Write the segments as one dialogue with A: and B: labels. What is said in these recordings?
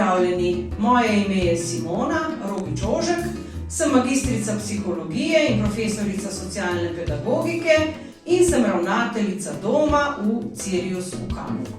A: pozdravljeni, moje ime je Simona Rogič-Ožek, sem magistrica psihologije in profesorica socialne pedagogike in sem ravnateljica doma v Cirius v Kamniku.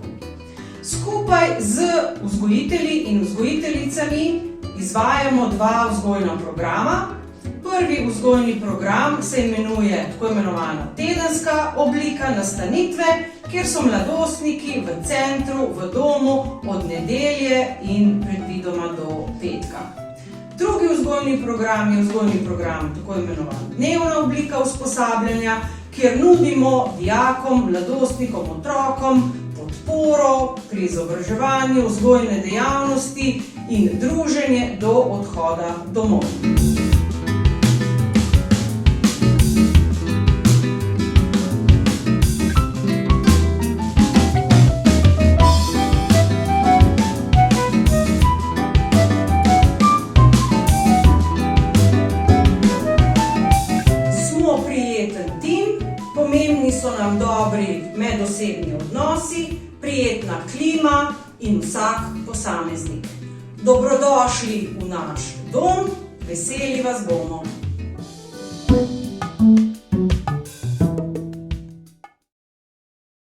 A: Skupaj z vzgojitelji in vzgojiteljicami izvajamo dva vzgojna programa. Prvi vzgojni program se imenuje tako imenovana tedenska oblika nastanitve, kjer so mladostniki v centru, v domu od nedelje in predvidoma do petka. Drugi vzgojni program je vzgojni program, tako imenovan dnevna oblika usposabljanja, kjer nudimo dijakom, mladostnikom, otrokom podporo pri izobraževanju, vzgojne dejavnosti in druženje do odhoda domov. Prijeten tim, pomembni so nam dobri medosebni odnosi, prijetna klima in vsak posameznik. Dobrodošli v naš dom, veseli vas bomo!